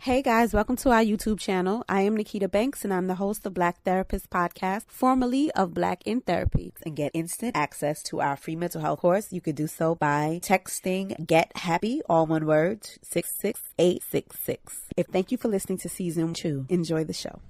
Hey guys, welcome to our YouTube channel. I am Noni Banks and I'm the host of Black Therapist Podcast, formerly of Black in Therapy. And get instant access to our free mental health course. You could do so by texting Get Happy, all one word, 66866. Thank you for listening to season 2. Enjoy the show.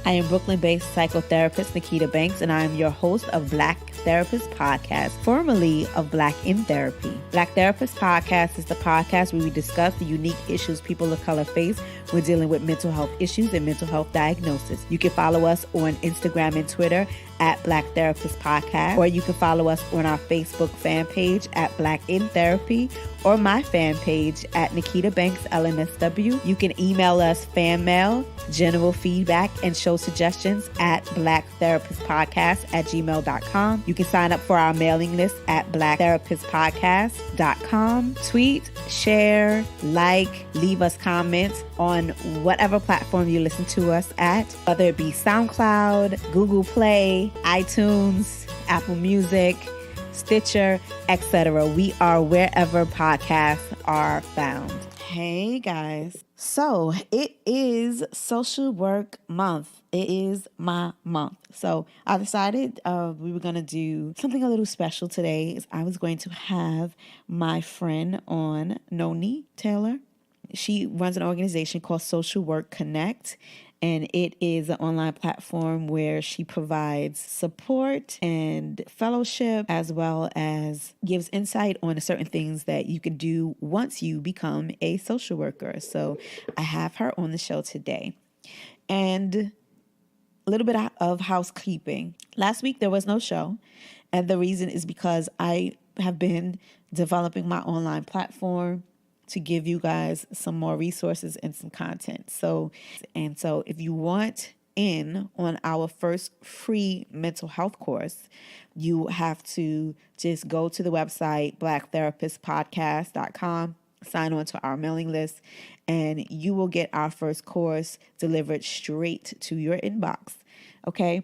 I am Brooklyn-based psychotherapist Noni Banks, and I am your host of Black Therapist Podcast, formerly of Black in Therapy. Black Therapist Podcast is the podcast where we discuss the unique issues people of color face when dealing with mental health issues and mental health diagnosis. You can follow us on Instagram and Twitter at Black Therapist Podcast, or you can follow us on our Facebook fan page at Black in Therapy, or my fan page at Noni Banks LMSW. You can email us fan mail, general feedback, and show suggestions at blacktherapistpodcast@gmail.com. You can sign up for our mailing list at blacktherapistpodcast.com. Tweet, share, like, leave us comments on whatever platform you listen to us at, whether it be SoundCloud, Google Play, iTunes, Apple Music, Stitcher, etc. We are wherever podcasts are found. Hey guys. So it is Social Work Month. It is my month. So I decided we were going to do something a little special today. I was going to have my friend on, Noni Taylor. She runs an organization called Social Work Connect, and it is an online platform where she provides support and fellowship, as well as gives insight on certain things that you can do once you become a social worker. So I have her on the show today. And a little bit of housekeeping. Last week there was no show, and the reason is because I have been developing my online platform to give you guys some more resources and some content. So if you want in on our first free mental health course, you have to just go to the website, blacktherapistpodcast.com, sign on to our mailing list, and you will get our first course delivered straight to your inbox. Okay?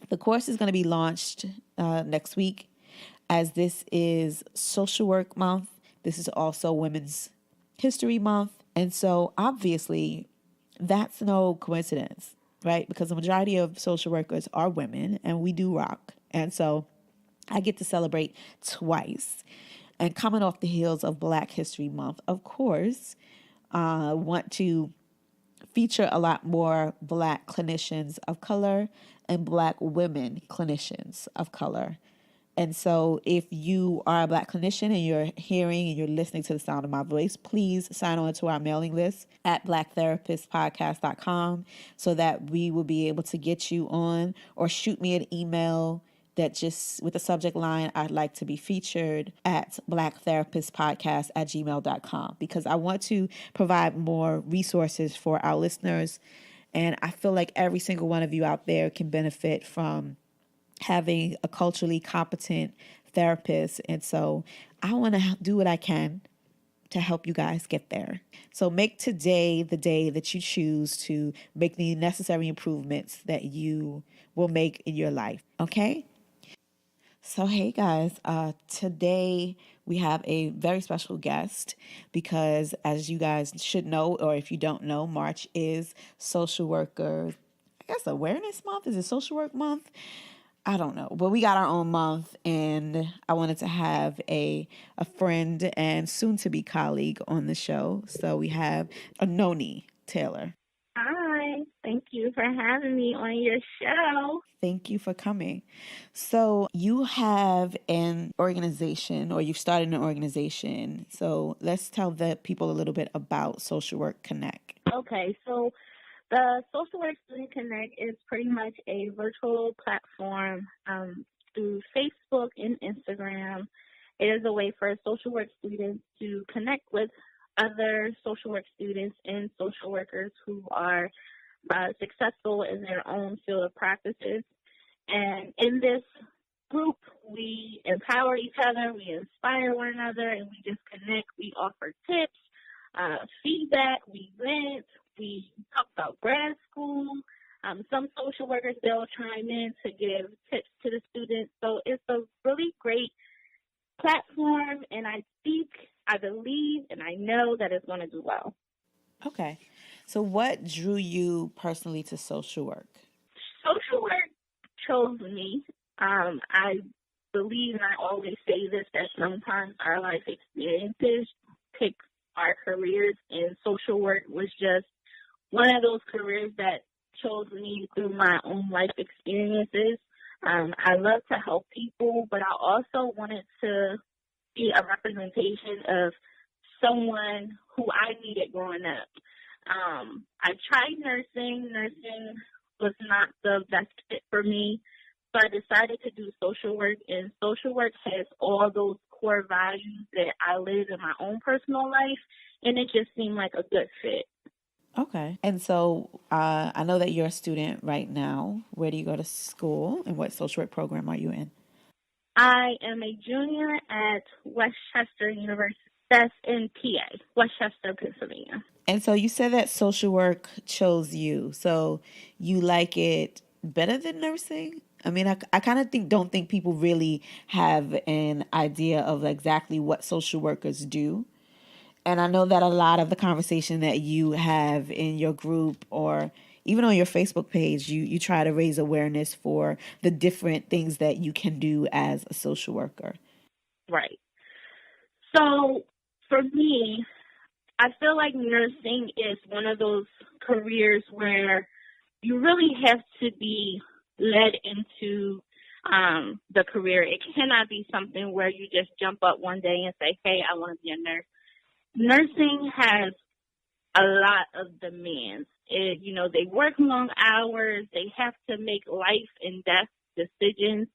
The course is going to be launched next week, as this is Social Work Month. This is also Women's History Month. And so obviously that's no coincidence, right? Because the majority of social workers are women and we do rock. And so I get to celebrate twice. And coming off the heels of Black History Month, of course, want to feature a lot more Black clinicians of color and Black women clinicians of color. And so if you are a Black clinician and you're hearing and you're listening to the sound of my voice, please sign on to our mailing list at blacktherapistpodcast.com so that we will be able to get you on, or shoot me an email that just with the subject line, I'd like to be featured, at blacktherapistpodcast@gmail.com, because I want to provide more resources for our listeners. And I feel like every single one of you out there can benefit from having a culturally competent therapist. And so I want to do what I can to help you guys get there. So make today the day that you choose to make the necessary improvements that you will make in your life. Okay? So, hey guys, today we have a very special guest because, as you guys should know, or if you don't know, March is Social Worker, Awareness Month. Is it Social Work Month? I don't know, but we got our own month, and I wanted to have a friend and soon-to-be colleague on the show. So we have Noni Taylor. Hi, thank you for having me on your show. Thank you for coming. So you have an organization, or you've started an organization. So let's tell the people a little bit about Social Work Connect. Okay, so the Social Work Student Connect is pretty much a virtual platform through Facebook and Instagram. It is a way for social work students to connect with other social work students and social workers who are successful in their own field of practices. And in this group, we empower each other, we inspire one another, and we just connect. We offer tips, feedback, we vent, we talk about grad school. Some social workers, they'll chime in to give tips to the students. So it's a really great platform, and I believe, and I know that it's going to do well. Okay. So what drew you personally to social work? Social work chose me. I believe, and I always say this, that sometimes our life experiences pick our careers, and social work was just one of those careers that chose me through my own life experiences. I love to help people, but I also wanted to be a representation of someone who I needed growing up. I tried nursing. Nursing was not the best fit for me, so I decided to do social work, and social work has all those core values that I live in my own personal life, and it just seemed like a good fit. Okay. And so I know that you're a student right now. Where do you go to school and what social work program are you in? I am a junior at Westchester University. That's in PA, Westchester, Pennsylvania. And so you said that social work chose you. So you like it better than nursing? I mean, I kind of don't think people really have an idea of exactly what social workers do. And I know that a lot of the conversation that you have in your group or even on your Facebook page, you try to raise awareness for the different things that you can do as a social worker. Right. So for me, I feel like nursing is one of those careers where you really have to be led into the career. It cannot be something where you just jump up one day and say, hey, I want to be a nurse. Nursing has a lot of demands. They work long hours. They have to make life and death decisions.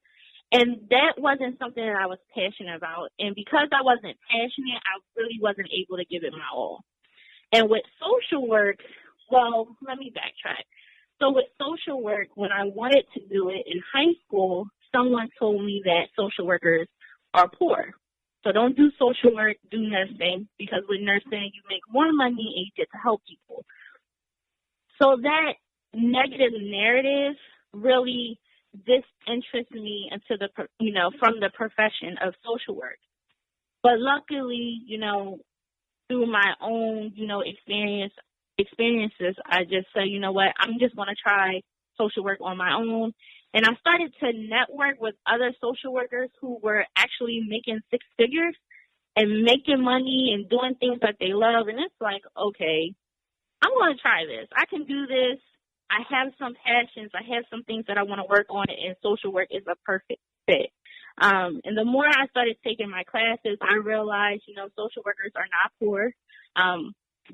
And that wasn't something that I was passionate about. And because I wasn't passionate, I really wasn't able to give it my all. And with social work, well, let me backtrack. So with social work, when I wanted to do it in high school, someone told me that social workers are poor. So don't do social work, do nursing, because with nursing, you make more money and you get to help people. So that negative narrative really disinterested me into from the profession of social work. But luckily, through my own, experiences, I just said, you know what, I'm just going to try social work on my own. And I started to network with other social workers who were actually making six figures and making money and doing things that they love. And it's like, okay, I'm going to try this. I can do this. I have some passions. I have some things that I want to work on, and social work is a perfect fit. And the more I started taking my classes, I realized, social workers are not poor.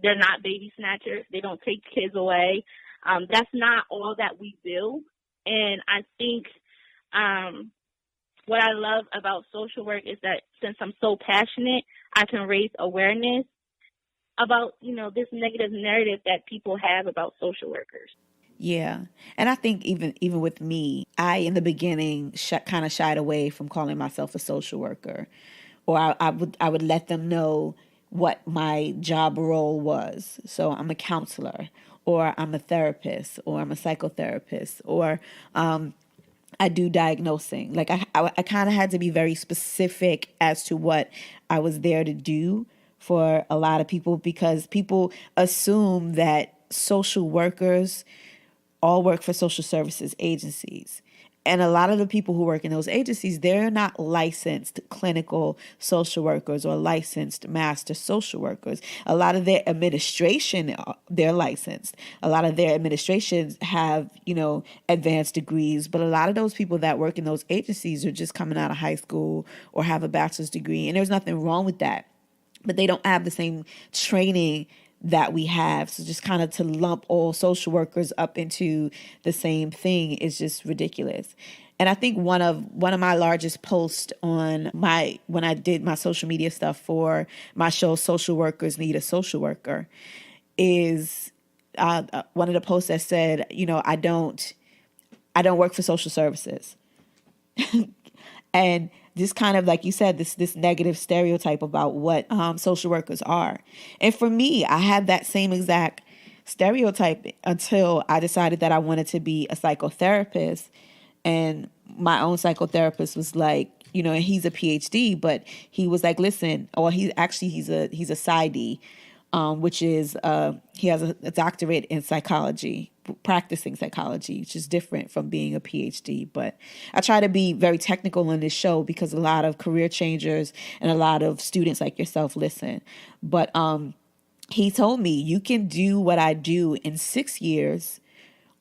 They're not baby snatchers. They don't take kids away. That's not all that we do. And I think what I love about social work is that since I'm so passionate, I can raise awareness about, this negative narrative that people have about social workers. Yeah. And I think even with me, I in the beginning kind of shied away from calling myself a social worker, or I would let them know what my job role was. So I'm a counselor, or I'm a therapist, or I'm a psychotherapist, or I do diagnosing. Like I kind of had to be very specific as to what I was there to do for a lot of people, because people assume that social workers all work for social services agencies. And a lot of the people who work in those agencies, they're not licensed clinical social workers or licensed master social workers. A lot of their administration, they're licensed. A lot of their administrations have, advanced degrees. But a lot of those people that work in those agencies are just coming out of high school or have a bachelor's degree. And there's nothing wrong with that. But they don't have the same training that we have. So just kind of to lump all social workers up into the same thing is just ridiculous. And I think one of my largest posts on when I did my social media stuff for my show, Social Workers Need a Social Worker, is one of the posts that said, I don't work for social services. And just kind of, like you said, this negative stereotype about what social workers are. And for me, I had that same exact stereotype until I decided that I wanted to be a psychotherapist. And my own psychotherapist was like, and he's a PhD, but he was like, listen, or he's a PsyD. which is he has a doctorate in psychology, practicing psychology, which is different from being a PhD. But I try to be very technical on this show because a lot of career changers and a lot of students like yourself listen. But he told me, you can do what I do in 6 years,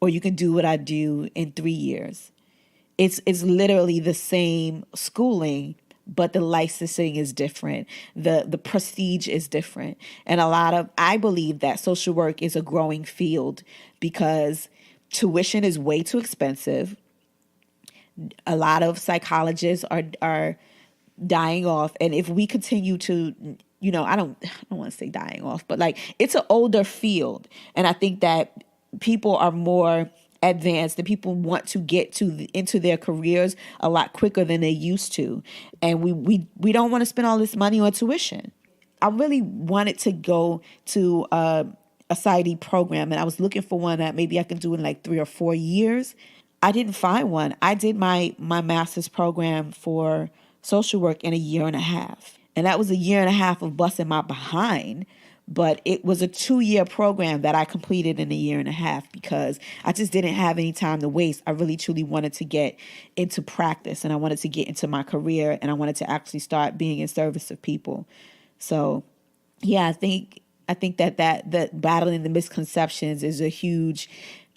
or you can do what I do in 3 years. It's literally the same schooling, but the licensing is different. The prestige is different. And I believe that social work is a growing field because tuition is way too expensive. A lot of psychologists are dying off. And if we continue to, I don't want to say dying off, but like it's an older field. And I think that people are more advanced and people want to get into their careers a lot quicker than they used to. And we don't want to spend all this money on tuition. I really wanted to go to a PsyD program, and I was looking for one that maybe I could do in like 3 or 4 years. I didn't find one. I did my master's program for social work in a year and a half. And that was a year and a half of busting my behind. But it was a 2-year program that I completed in a year and a half because I just didn't have any time to waste. I really, truly wanted to get into practice, and I wanted to get into my career, and I wanted to actually start being in service of people. So, yeah, I think that battling the misconceptions is a huge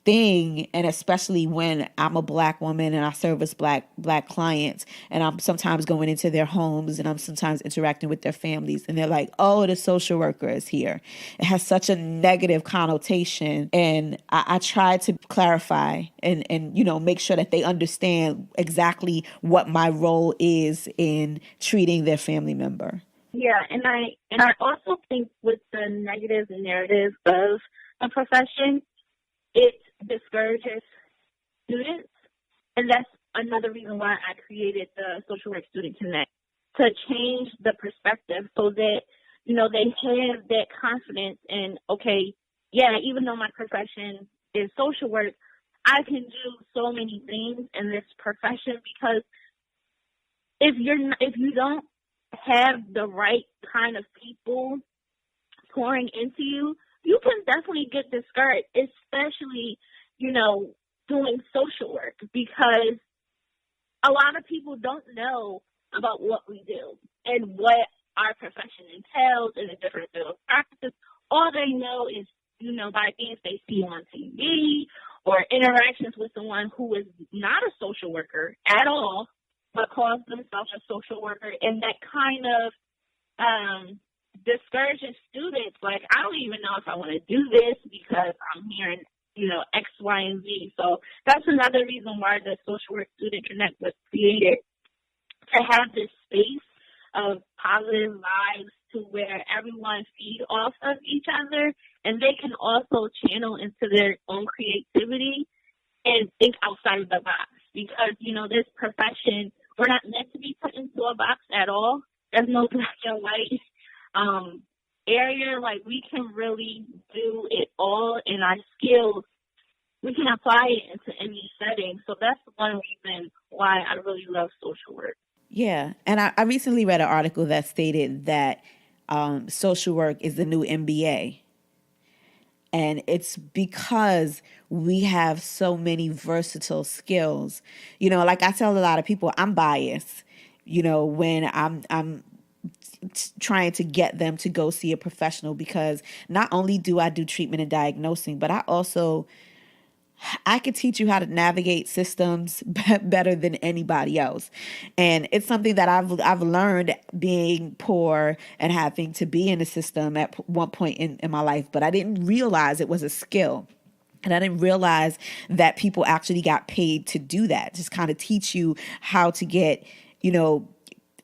thing, and especially when I'm a Black woman and I service black clients, and I'm sometimes going into their homes and I'm sometimes interacting with their families, and they're like, oh, the social worker is here. It has such a negative connotation, and I try to clarify and make sure that they understand exactly what my role is in treating their family member. Yeah, and I also think with the negative narrative of a profession, it discourages students, and that's another reason why I created the Social Work Student Connect, to change the perspective so that, they have that confidence in, okay, yeah, even though my profession is social work, I can do so many things in this profession, because if you don't have the right kind of people pouring into you, you can definitely get discouraged, especially, doing social work, because a lot of people don't know about what we do and what our profession entails in the different field of practice. All they know is, by things they see on TV or interactions with someone who is not a social worker at all, but calls themselves a social worker, and that kind of discourages students. Like, I don't even know if I want to do this because I'm hearing, X, Y, and Z. So that's another reason why the Social Work Student Connect was created, to have this space of positive vibes to where everyone feed off of each other, and they can also channel into their own creativity and think outside of the box. Because, this profession, we're not meant to be put into a box at all. There's no black and white area. Like, we can really do it all, in our skills, we can apply it into any setting. So that's one reason why I really love social work. Yeah. And I recently read an article that stated that social work is the new MBA. And it's because we have so many versatile skills. Like I tell a lot of people, I'm biased, when I'm trying to get them to go see a professional, because not only do I do treatment and diagnosing, but I can teach you how to navigate systems better than anybody else. And it's something that I've learned being poor and having to be in the system at one point in my life, but I didn't realize it was a skill. And I didn't realize that people actually got paid to do that, just kind of teach you how to get,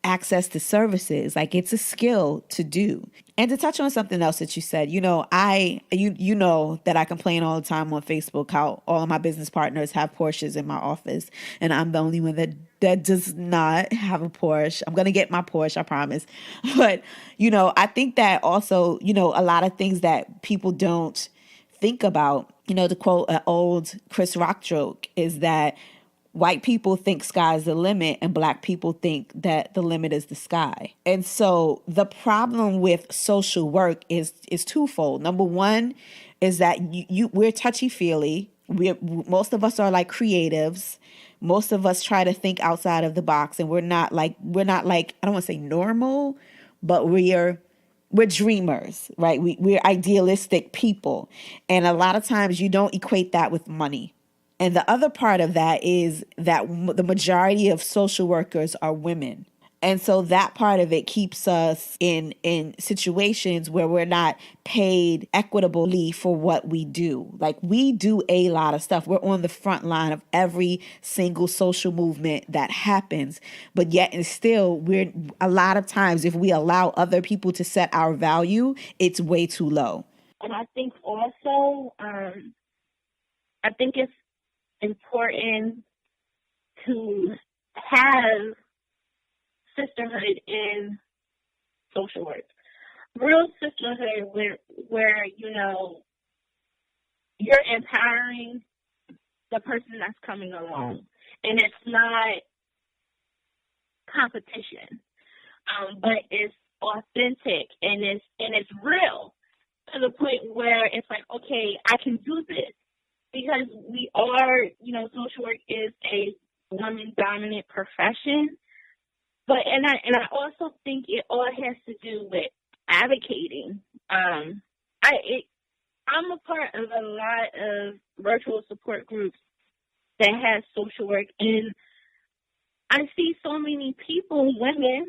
access to services. Like, it's a skill to do. And to touch on something else that you said, you know that I complain all the time on Facebook how all of my business partners have Porsches in my office, and I'm the only one that does not have a Porsche. I'm going to get my Porsche, I promise. But, I think that also, a lot of things that people don't think about, to quote an old Chris Rock joke, is that white people think sky's the limit and Black people think that the limit is the sky. And so the problem with social work is twofold. Number one is that we're touchy-feely. Most of us are like creatives. Most of us try to think outside of the box, and we're not like I don't want to say normal, but we're dreamers, right? We're idealistic people. And a lot of times you don't equate that with money. And the other part of that is that the majority of social workers are women. And so that part of it keeps us in situations where we're not paid equitably for what we do. Like, we do a lot of stuff. We're on the front line of every single social movement that happens. But yet and still, we're a lot of times, if we allow other people to set our value, it's way too low. And I think also, I think it's important to have sisterhood in social work. Real sisterhood where you're empowering the person that's coming along. And it's not competition. But it's authentic and it's real, to the point where it's like, okay, I can do this. Because we are, social work is a woman-dominant profession. But I also think it all has to do with advocating. I'm a part of a lot of virtual support groups that has social work, and I see so many people, women,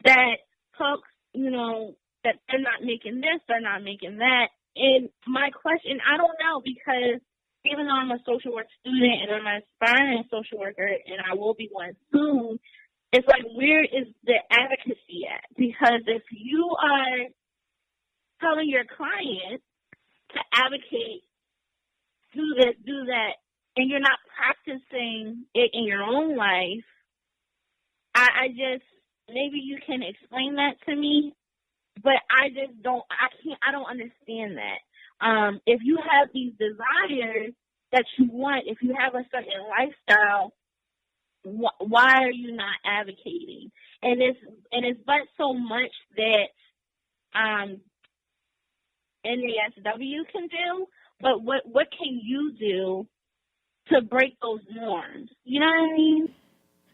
that talk, that they're not making this, they're not making that. And my question, I don't know, because even though I'm a social work student and I'm an aspiring social worker, and I will be one soon, it's like, where is the advocacy at? Because if you are telling your client to advocate, do this, do that, and you're not practicing it in your own life, I just, maybe you can explain that to me, but I don't understand that. If you have these desires that you want, if you have a certain lifestyle, why are you not advocating? And it's but so much that NASW can do, but what can you do to break those norms? You know what I mean?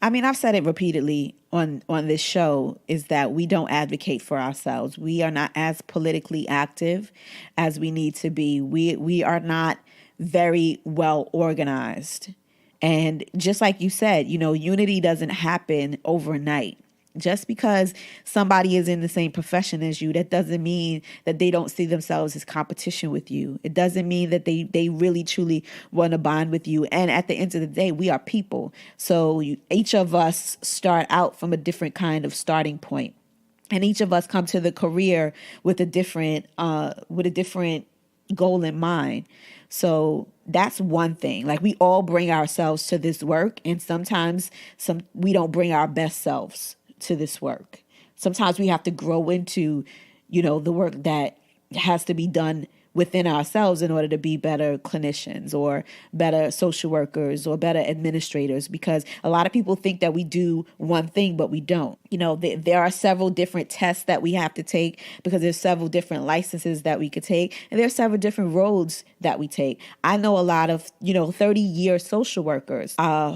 I mean, I've said it repeatedly on this show, is that we don't advocate for ourselves. We are not as politically active as we need to be. We are not very well organized. And just like you said, unity doesn't happen overnight. Just because somebody is in the same profession as you, that doesn't mean that they don't see themselves as competition with you. It doesn't mean that they really, truly want to bond with you. And at the end of the day, we are people. So each of us start out from a different kind of starting point. And each of us come to the career with a different goal in mind. So that's one thing. Like, we all bring ourselves to this work, and sometimes we don't bring our best selves to this work. Sometimes we have to grow into, the work that has to be done within ourselves in order to be better clinicians or better social workers or better administrators, because a lot of people think that we do one thing, but we don't. There are several different tests that we have to take, because there's several different licenses that we could take, and there's several different roads that we take. I know a lot of, 30-year social workers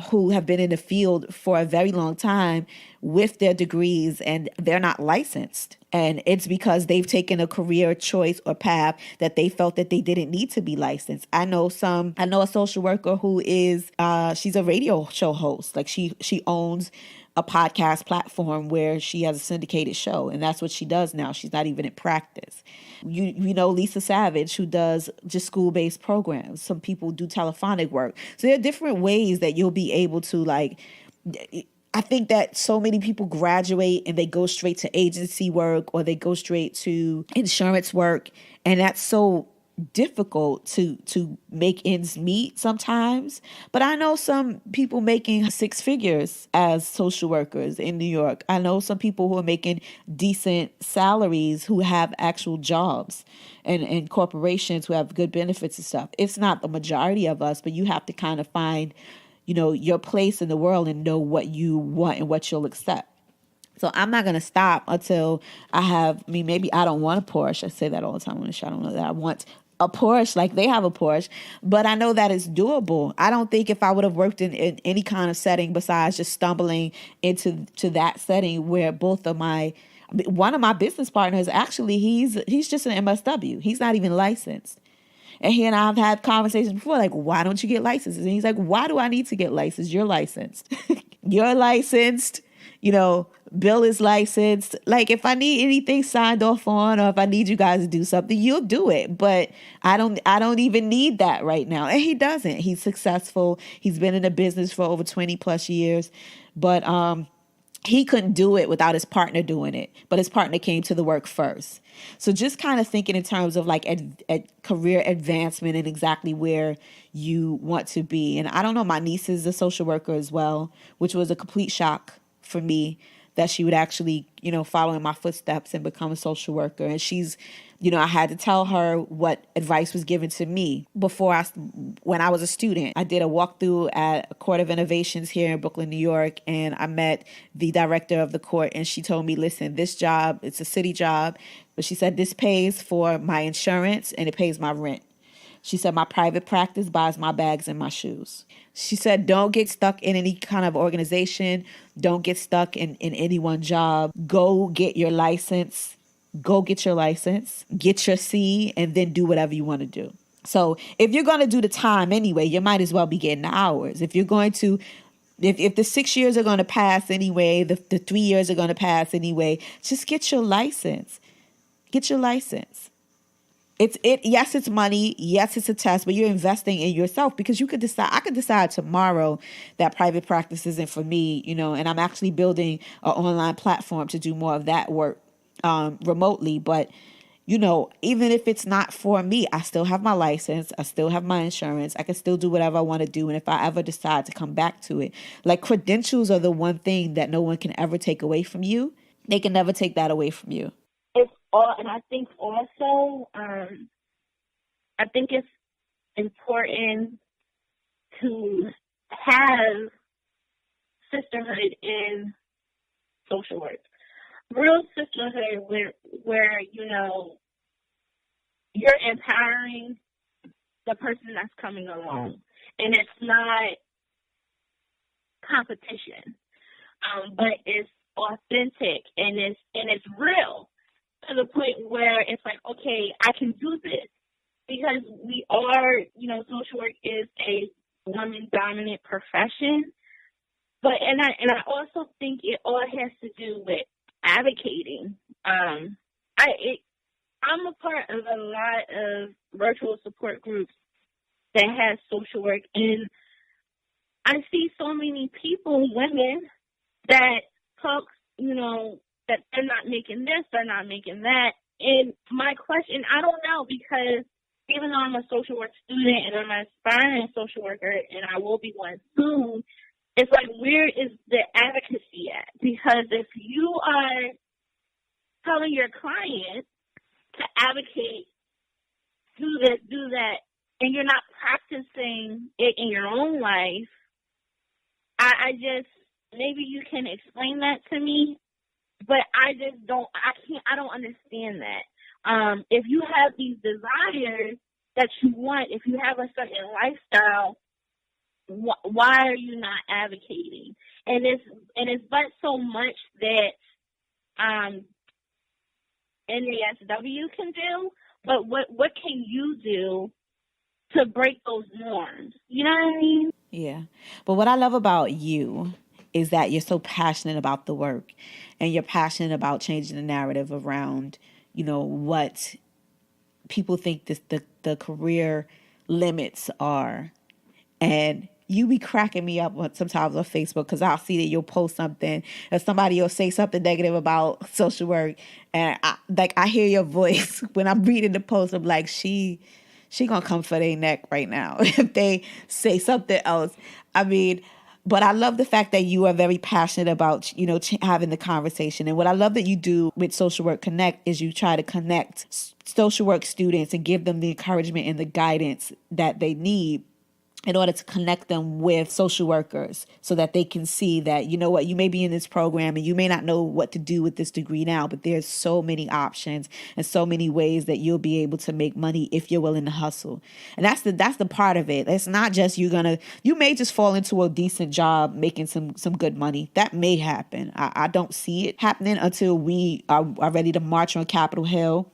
who have been in the field for a very long time with their degrees, and they're not licensed. And it's because they've taken a career choice or path that they felt that they didn't need to be licensed. I know a social worker who is, she's a radio show host. Like, she owns a podcast platform where she has a syndicated show, and that's what she does now. She's not even in practice. You know Lisa Savage, who does just school-based programs. Some people do telephonic work. So there are different ways that you'll be able to, I think that so many people graduate and they go straight to agency work, or they go straight to insurance work. And that's so difficult to make ends meet sometimes. But I know some people making six figures as social workers in New York. I know some people who are making decent salaries, who have actual jobs, and corporations who have good benefits and stuff. It's not the majority of us, but you have to kind of find your place in the world and know what you want and what you'll accept. So I'm not going to stop until maybe I don't want a Porsche. I say that all the time on the show. I don't know that I want a Porsche like they have a Porsche, but I know that it's doable. I don't think if I would have worked in any kind of setting besides just stumbling into that setting where one of my business partners, actually, he's just an MSW. He's not even licensed. And he and I have had conversations before, like, why don't you get licensed? And he's like, why do I need to get licensed? You're licensed. You're licensed. Bill is licensed. Like, if I need anything signed off on, or if I need you guys to do something, you'll do it. But I don't even need that right now. And he doesn't. He's successful. He's been in the business for over 20 plus years. But he couldn't do it without his partner doing it. But his partner came to the work first. So just kind of thinking in terms of like career advancement and exactly where you want to be. And I don't know, my niece is a social worker as well, which was a complete shock for me that she would actually, follow in my footsteps and become a social worker. And she's, I had to tell her what advice was given to me when I was a student. I did a walkthrough at a Court of Innovations here in Brooklyn, New York, and I met the director of the court, and she told me, listen, this job, it's a city job, but she said, this pays for my insurance and it pays my rent. She said, my private practice buys my bags and my shoes. She said, don't get stuck in any kind of organization. Don't get stuck in any one job. Go get your license. Get your C, and then do whatever you want to do. So if you're going to do the time anyway, you might as well be getting the hours. If you're going to, if the 6 years are going to pass anyway, the 3 years are going to pass anyway, just get your license. Get your license. Yes, it's money. Yes, it's a test, but you're investing in yourself, because I could decide tomorrow that private practice isn't for me, and I'm actually building an online platform to do more of that work remotely. But, even if it's not for me, I still have my license. I still have my insurance. I can still do whatever I want to do. And if I ever decide to come back to it, like, credentials are the one thing that no one can ever take away from you. They can never take that away from you. And I think also, I think it's important to have sisterhood in social work. Real sisterhood where you're empowering the person that's coming along. And it's not competition, but it's authentic and it's real. To the point where it's like, okay, I can do this, because we are, social work is a woman-dominant profession. But I also think it all has to do with advocating. I'm a part of a lot of virtual support groups that has social work, and I see so many people, women, that talk, that they're not making this, they're not making that. And my question, I don't know, because even though I'm a social work student and I'm an aspiring social worker, and I will be one soon, it's like, where is the advocacy at? Because if you are telling your client to advocate, do this, do that, and you're not practicing it in your own life, I just, maybe you can explain that to me. But I don't understand that. If you have these desires that you want, if you have a certain lifestyle, why are you not advocating? And it's but so much that NASW can do, but what can you do to break those norms? You know what I mean? Yeah. But what I love about you is that you're so passionate about the work, and you're passionate about changing the narrative around, what people think the career limits are. And you be cracking me up sometimes on Facebook, because I'll see that you'll post something, or somebody will say something negative about social work, and I hear your voice when I'm reading the post. I'm like, she gonna come for their neck right now if they say something else. I mean, but I love the fact that you are very passionate about, having the conversation. And what I love that you do with Social Work Connect is you try to connect social work students and give them the encouragement and the guidance that they need in order to connect them with social workers so that they can see that, you know what, you may be in this program and you may not know what to do with this degree now, but there's so many options and so many ways that you'll be able to make money if you're willing to hustle. And that's the part of it. It's not just you may just fall into a decent job making some good money. That may happen. I don't see it happening until we are ready to march on Capitol Hill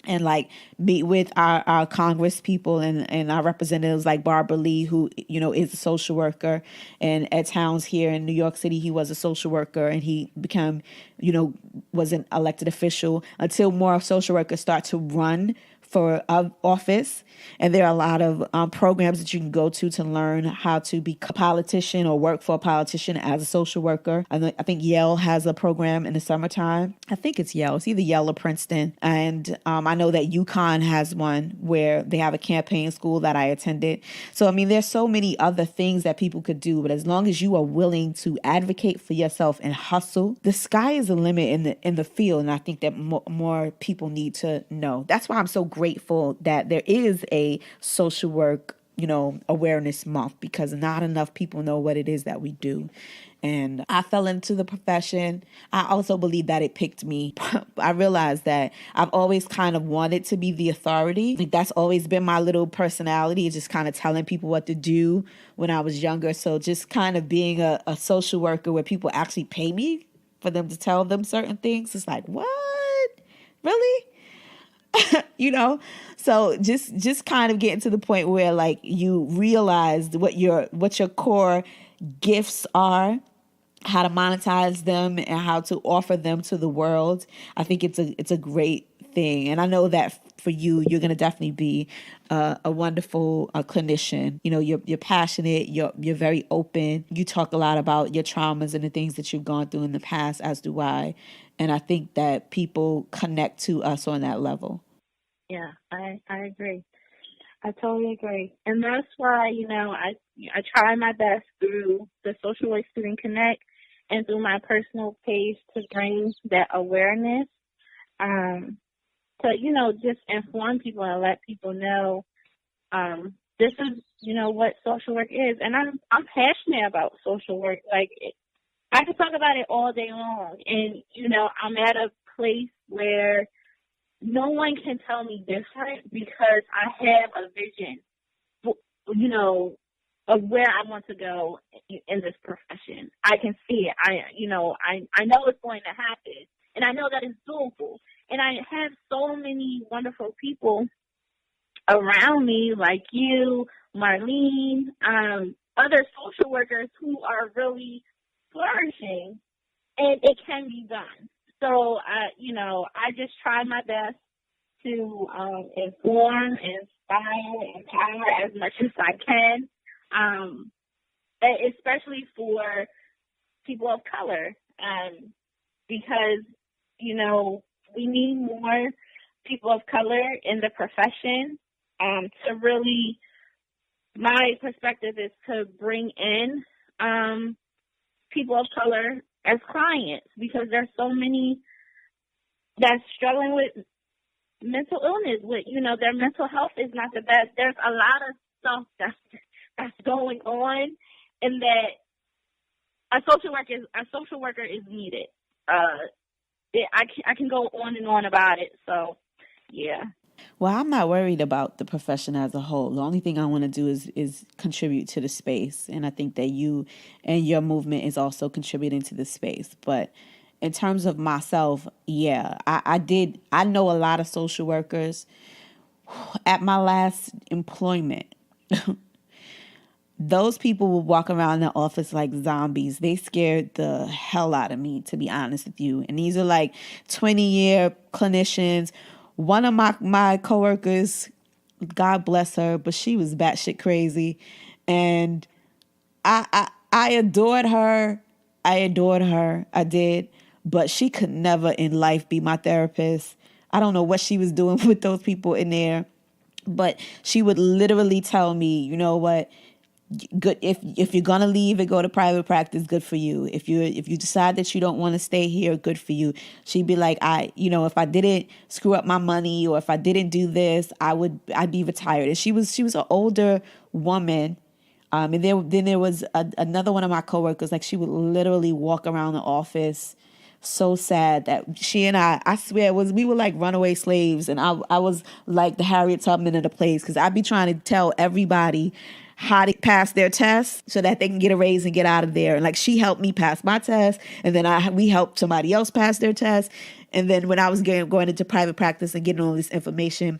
and like meet with our Congress people and our representatives like Barbara Lee, who, you know, is a social worker. And Ed Towns here in New York City, he was a social worker and he became, you know, was an elected official, until more social workers start to run for office. And there are a lot of programs that you can go to learn how to be a politician or work for a politician as a social worker. I think Yale has a program in the summertime. I think it's Yale. It's either Yale or Princeton. And I know that UConn has one where they have a campaign school that I attended. So, I mean, there's so many other things that people could do. But as long as you are willing to advocate for yourself and hustle, the sky is the limit in the field. And I think that more people need to know. That's why I'm so grateful that there is a social work, you know, awareness month, because not enough people know what it is that we do. And I fell into the profession. I also believe that it picked me. I realized that I've always kind of wanted to be the authority. Like, that's always been my little personality, just kind of telling people what to do when I was younger. So just kind of being a social worker where people actually pay me for them to tell them certain things. It's like, what? Really? You know, so just kind of getting to the point where like you realize what your core gifts are, how to monetize them, and how to offer them to the world. I think it's a great thing, and I know that for you, you're gonna definitely be a wonderful clinician. You know, you're passionate, you're very open. You talk a lot about your traumas and the things that you've gone through in the past, as do I. And I think that people connect to us on that level. Yeah, I agree. I totally agree. And that's why, you know, I try my best through the Social Work Student Connect and through my personal page to bring that awareness, to, you know, just inform people and let people know this is, you know, what social work is. And I'm passionate about social work. Like, I could talk about it all day long. And, you know, I'm at a place where no one can tell me different, because I have a vision, you know, of where I want to go in this profession. I can see it. I know it's going to happen, and I know that it's doable. And I have so many wonderful people around me, like you, Marlene, other social workers who are really flourishing, and it can be done. So, I just try my best to inform, inspire, empower as much as I can, especially for people of color, because, you know, we need more people of color in the profession to really, my perspective is to bring in people of color as clients, because there's so many that's struggling with mental illness, with, you know, their mental health is not the best. There's a lot of stuff that's going on, and that a social worker is needed. I can go on and on about it. So, yeah. Well, I'm not worried about the profession as a whole. The only thing I want to do is contribute to the space. And I think that you and your movement is also contributing to the space. But in terms of myself, yeah, I know a lot of social workers. At my last employment, those people would walk around the office like zombies. They scared the hell out of me, to be honest with you. And these are like 20-year clinicians. One of my coworkers, God bless her, but she was batshit crazy, and I adored her. I did, but she could never in life be my therapist. I don't know what she was doing with those people in there, but she would literally tell me, you know what? Good, if you're gonna leave and go to private practice, good for you. If you decide that you don't want to stay here, good for you. She'd be like, if I didn't screw up my money, or if I didn't do this, I'd be retired. And she was an older woman, Then there was another one of my coworkers, like she would literally walk around the office so sad that she and I swear we were like runaway slaves, and I was like the Harriet Tubman of the place, because I'd be trying to tell everybody how to pass their test so that they can get a raise and get out of there. And like she helped me pass my test, and then we helped somebody else pass their test. And then when I was going into private practice and getting all this information,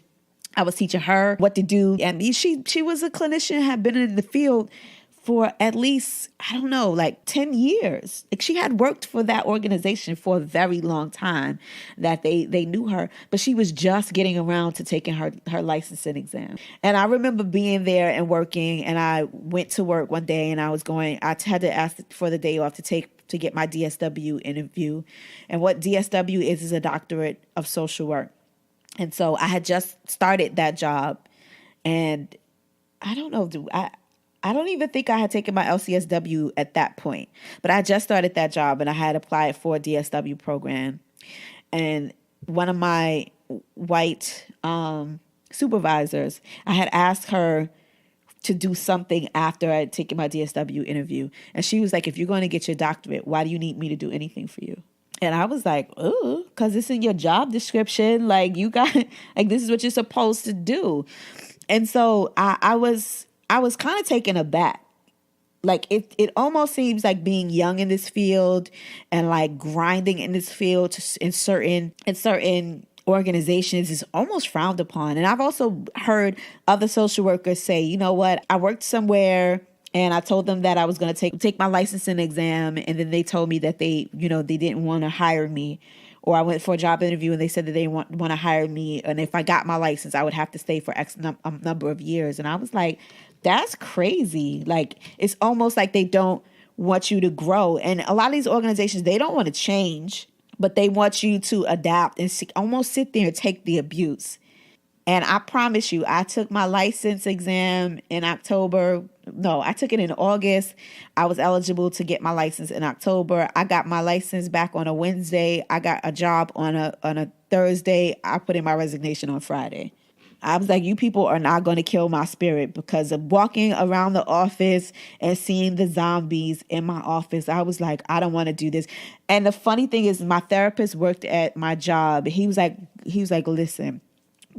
I was teaching her what to do. And she was a clinician, had been in the field for at least, I don't know, like 10 years. Like she had worked for that organization for a very long time, that they knew her, but she was just getting around to taking her licensing exam. And I remember being there and working, and I went to work one day, and I had to ask for the day off to get my DSW interview. And what DSW is a doctorate of social work. And so I had just started that job, and I don't know, I don't even think I had taken my LCSW at that point, but I just started that job, and I had applied for a DSW program. And one of my white supervisors, I had asked her to do something after I had taken my DSW interview. And she was like, if you're going to get your doctorate, why do you need me to do anything for you? And I was like, oh, because it's in your job description. Like you got, like this is what you're supposed to do. And so I was kind of taken aback. Like it almost seems like being young in this field and like grinding in this field in certain organizations is almost frowned upon. And I've also heard other social workers say, you know what, I worked somewhere and I told them that I was going to take my licensing exam, and then they told me that they didn't want to hire me. Or I went for a job interview and they said that they want to hire me, and if I got my license, I would have to stay for X number of years. And I was like, that's crazy. Like, it's almost like they don't want you to grow. And a lot of these organizations, they don't want to change, but they want you to adapt and almost sit there and take the abuse. And I promise you, I took my license exam in October. No, I took it in August. I was eligible to get my license in October. I got my license back on a Wednesday. I got a job on a Thursday. I put in my resignation on Friday. I was like, you people are not going to kill my spirit, because of walking around the office and seeing the zombies in my office. I was like, I don't want to do this. And the funny thing is, my therapist worked at my job. He was like, listen,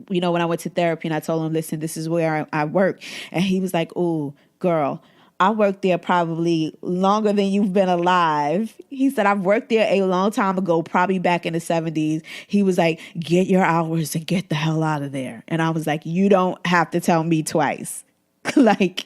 you know, when I went to therapy and I told him, listen, this is where I work. And he was like, oh, girl, I worked there probably longer than you've been alive. He said, I've worked there a long time ago, probably back in the 70s. He was like, get your hours and get the hell out of there. And I was like, you don't have to tell me twice. Like,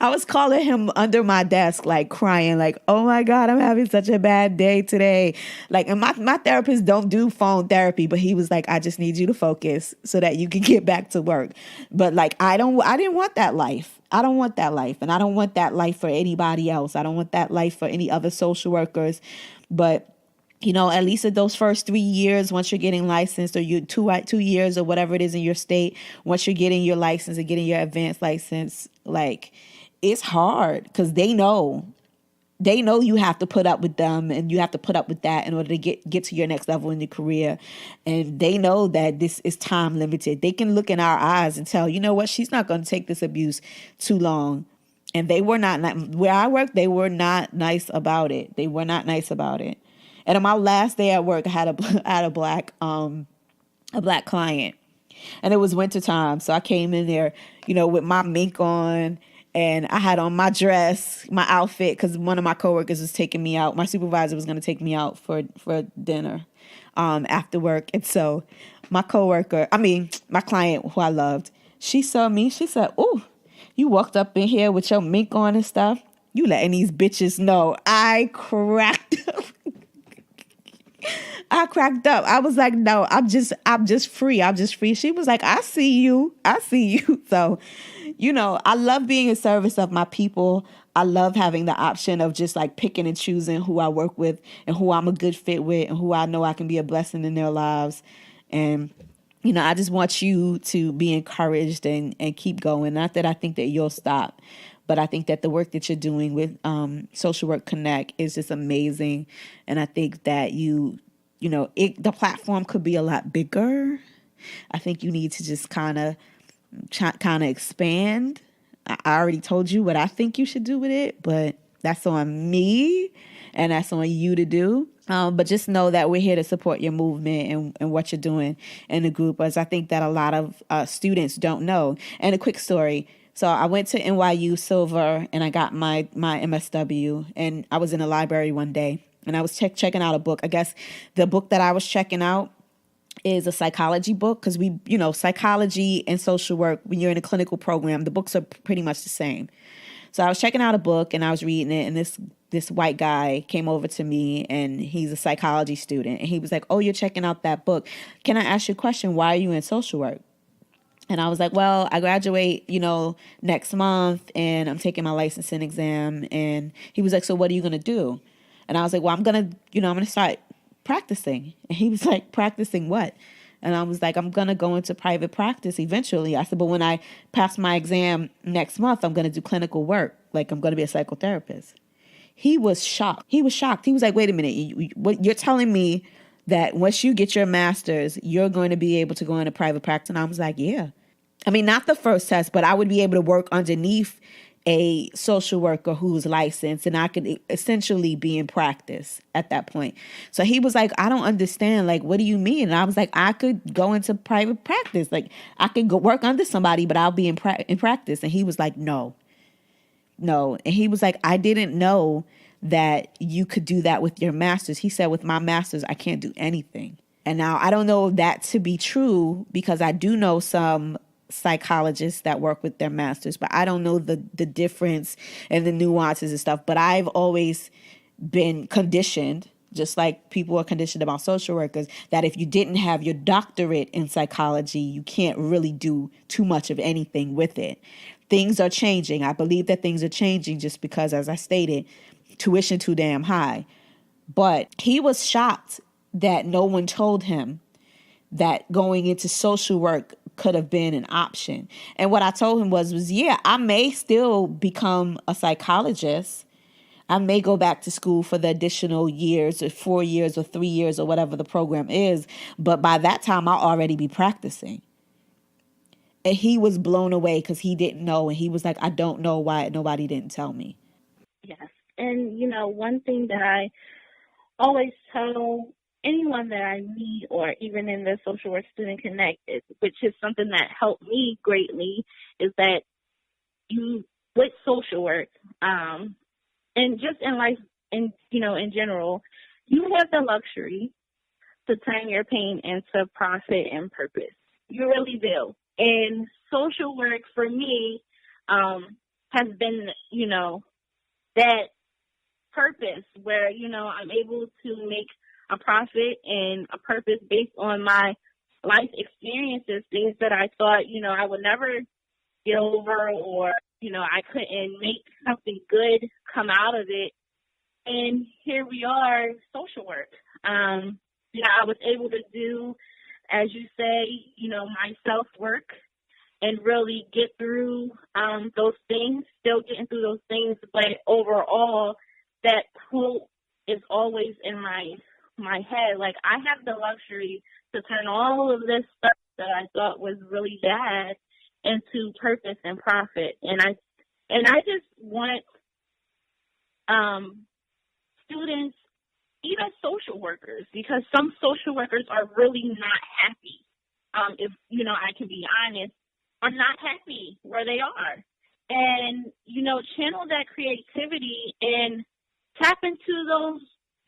I was calling him under my desk, like crying, like, oh my God, I'm having such a bad day today. Like, and my therapist don't do phone therapy, but he was like, I just need you to focus so that you can get back to work. But like, I didn't want that life. I don't want that life. And I don't want that life for anybody else. I don't want that life for any other social workers. But you know, at least in those first 3 years, once you're getting licensed, or you 2 years or whatever it is in your state, once you're getting your license and getting your advanced license, like, it's hard, because they know you have to put up with them, and you have to put up with that in order to get to your next level in your career. And they know that this is time limited. They can look in our eyes and tell, you know what, she's not going to take this abuse too long. And they were not, where I worked, they were not nice about it. They were not nice about it. And on my last day at work, I had a black client, and it was wintertime. So I came in there, you know, with my mink on, and I had on my dress, my outfit, because one of my coworkers was taking me out. My supervisor was going to take me out for dinner after work. And so my client, who I loved, she saw me. She said, "Oh, you walked up in here with your mink on and stuff. You letting these bitches know." I cracked up. I was like, no, I'm just free. I'm just free. She was like, I see you. So, you know, I love being in service of my people. I love having the option of just like picking and choosing who I work with and who I'm a good fit with and who I know I can be a blessing in their lives. And, you know, I just want you to be encouraged and keep going. Not that I think that you'll stop, but I think that the work that you're doing with Social Work Connect is just amazing. And I think that the platform could be a lot bigger. I think you need to just kind of expand I already told you what I think you should do with it, but that's on me and that's on you to do. But just know that we're here to support your movement and what you're doing in the group, as I think that a lot of students don't know. And a quick story. So I went to NYU Silver and I got my MSW, and I was in the library one day and I was checking out a book. I guess the book that I was checking out is a psychology book, because psychology and social work, when you're in a clinical program, the books are pretty much the same. So I was checking out a book and I was reading it, and this white guy came over to me, and he's a psychology student, and he was like, "Oh, you're checking out that book. Can I ask you a question? Why are you in social work?" And I was like, "Well, I graduate, next month, and I'm taking my licensing exam." And he was like, "So what are you going to do?" And I was like, "Well, I'm going to start practicing." And he was like, "Practicing what?" And I was like, "I'm going to go into private practice eventually." I said, "But when I pass my exam next month, I'm going to do clinical work. Like, I'm going to be a psychotherapist." He was shocked. He was like, "Wait a minute. You're telling me that once you get your master's, you're going to be able to go into private practice?" And I was like, "Yeah." I mean, not the first test, but I would be able to work underneath a social worker who's licensed, and I could essentially be in practice at that point. So he was like, "I don't understand. Like, what do you mean?" And I was like, "I could go into private practice. Like, I could go work under somebody, but I'll be in practice." And he was like, No. And he was like, "I didn't know that you could do that with your master's." He said, "With my master's, I can't do anything." And now I don't know that to be true, because I do know some psychologists that work with their masters, but I don't know the difference and the nuances and stuff. But I've always been conditioned, just like people are conditioned about social workers, that if you didn't have your doctorate in psychology, you can't really do too much of anything with it. Things are changing. I believe that things are changing, just because, as I stated, tuition too damn high. But he was shocked that no one told him that going into social work could have been an option. And what I told him was, yeah, I may still become a psychologist. I may go back to school for the additional years, or 4 years or 3 years, or whatever the program is. But by that time, I'll already be practicing. And he was blown away, because he didn't know. And he was like, "I don't know why nobody didn't tell me." Yes. And, one thing that I always tell anyone that I meet, or even in the Social Work Student Connect, which is something that helped me greatly, is that you, with social work, and just in life, in general, you have the luxury to turn your pain into profit and purpose. You really do. And social work for me has been, that purpose where, I'm able to make a profit and a purpose based on my life experiences, things that I thought, I would never get over, or, I couldn't make something good come out of it. And here we are, social work. I was able to do, as you say, my self-work, and really get through those things, still getting through those things. But overall, that quote is always in my head. Like, I have the luxury to turn all of this stuff that I thought was really bad into purpose and profit. And I just want students, even social workers, because some social workers are really not happy. If I can be honest, are not happy where they are. And, channel that creativity and tap into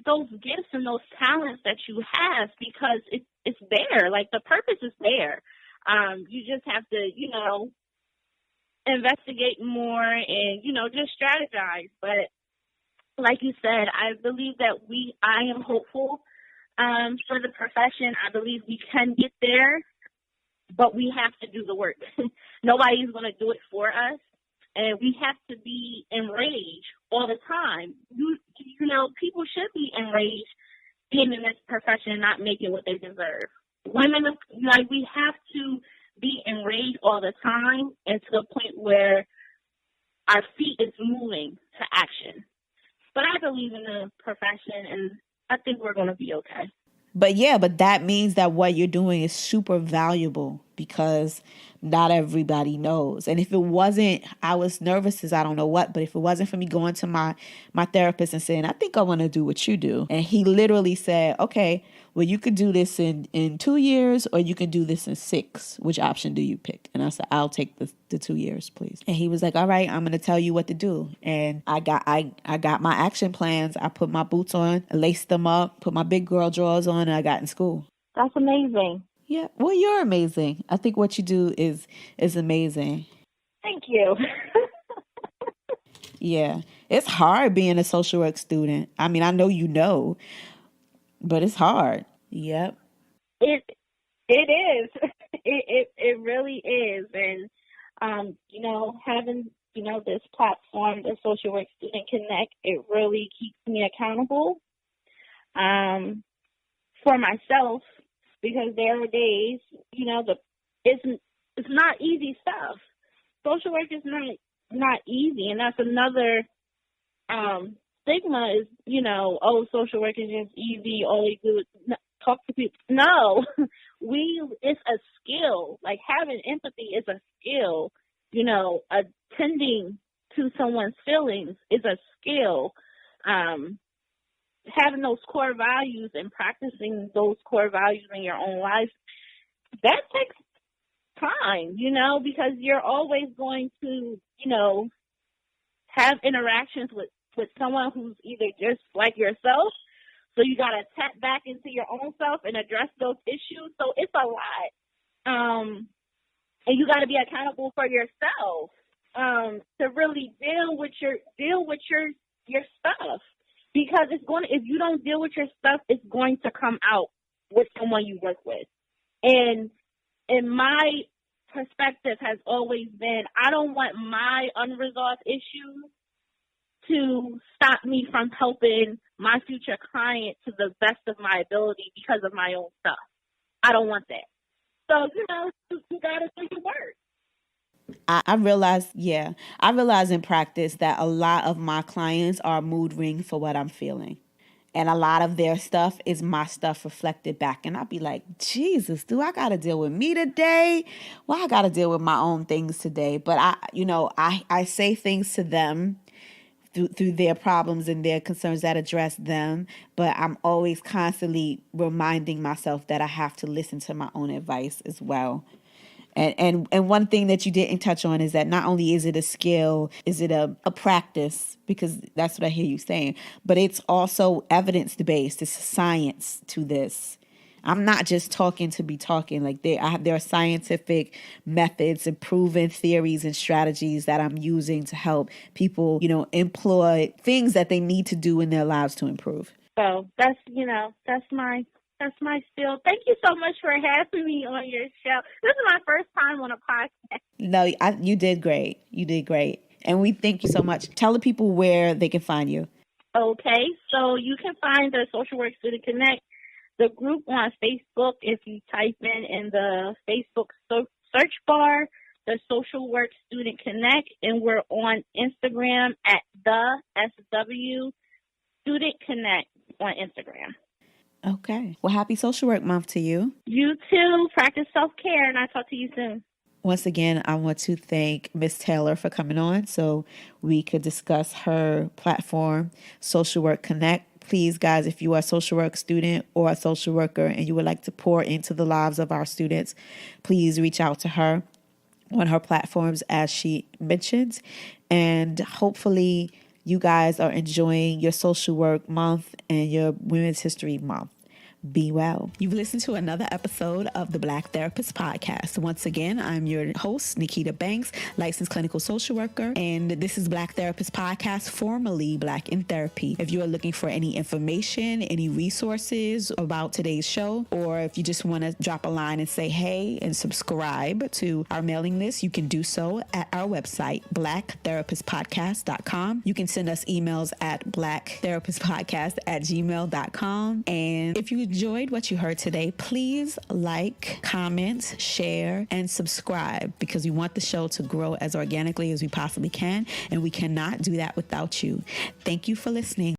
those gifts and those talents that you have, because it's there. Like, the purpose is there. You just have to, investigate more and, just strategize. But like you said, I believe that I am hopeful for the profession. I believe we can get there, but we have to do the work. Nobody's going to do it for us. And we have to be enraged all the time. People should be enraged being in this profession and not making what they deserve. Women, we have to be enraged all the time, and to the point where our feet is moving to action. But I believe in the profession, and I think we're going to be okay. But that means that what you're doing is super valuable. because not everybody knows. And if it wasn't, I was nervous as I don't know what, but if it wasn't for me going to my therapist and saying, I think I want to do what you do. And he literally said, okay, well, you could do this in 2 years or you can do this in 6. Which option do you pick? And I said, I'll take the 2 years, please. And he was like, all right, I'm going to tell you what to do. And I got my action plans. I put my boots on, laced them up, put my big girl drawers on, and I got in school. That's amazing. Yeah, well, you're amazing. I think what you do is amazing. Thank you. Yeah, it's hard being a social work student. I mean, I know, but it's hard. Yep. It is. It really is. And having this platform, the Social Work Student Connect, it really keeps me accountable for myself. Because there are days, it's not easy stuff. Social work is not easy, and that's another stigma is, social work is just easy. All you do is talk to people. No, it's a skill. Like having empathy is a skill. Attending to someone's feelings is a skill. Having those core values and practicing those core values in your own life, that takes time, because you're always going to, have interactions with someone who's either just like yourself. So you got to tap back into your own self and address those issues. So it's a lot. And you got to be accountable for yourself to really deal with your stuff. Because if you don't deal with your stuff, it's going to come out with someone you work with. And my perspective has always been, I don't want my unresolved issues to stop me from helping my future client to the best of my ability because of my own stuff. I don't want that. So, you got to do your work. I realize in practice that a lot of my clients are mood ring for what I'm feeling. And a lot of their stuff is my stuff reflected back. And I'll be like, Jesus, do I got to deal with me today? Well, I got to deal with my own things today. But I say things to them through their problems and their concerns that address them. But I'm always constantly reminding myself that I have to listen to my own advice as well. And one thing that you didn't touch on is that not only is it a skill, is it a practice, because that's what I hear you saying, but it's also evidence-based. It's science to this. I'm not just talking to be talking. Like there are scientific methods and proven theories and strategies that I'm using to help people, employ things that they need to do in their lives to improve. So that's my spiel. Thank you so much for having me on your show. This is my first time on a podcast. No, you did great. You did great. And we thank you so much. Tell the people where they can find you. Okay, so you can find the Social Work Student Connect, the group on Facebook. If you type in the Facebook search bar, the Social Work Student Connect, and we're on Instagram at the SW Student Connect on Instagram. Okay. Well, happy Social Work Month to you. You too. Practice self-care, and I'll talk to you soon. Once again, I want to thank Ms. Taylor for coming on so we could discuss her platform, Social Work Connect. Please, guys, if you are a social work student or a social worker and you would like to pour into the lives of our students, please reach out to her on her platforms as she mentions. And hopefully you guys are enjoying your Social Work Month and your Women's History Month. Be well. You've listened to another episode of the Black Therapist Podcast. Once again, I'm your host, Nikita Banks, licensed clinical social worker, and this is Black Therapist Podcast, formerly Black in Therapy. If you are looking for any information, any resources about today's show, or if you just want to drop a line and say hey and subscribe to our mailing list, you can do so at our website, blacktherapistpodcast.com. You can send us emails at blacktherapistpodcast@gmail.com. And if you enjoyed what you heard today, please like, comment, share, and subscribe, because we want the show to grow as organically as we possibly can, and we cannot do that without you. Thank you for listening.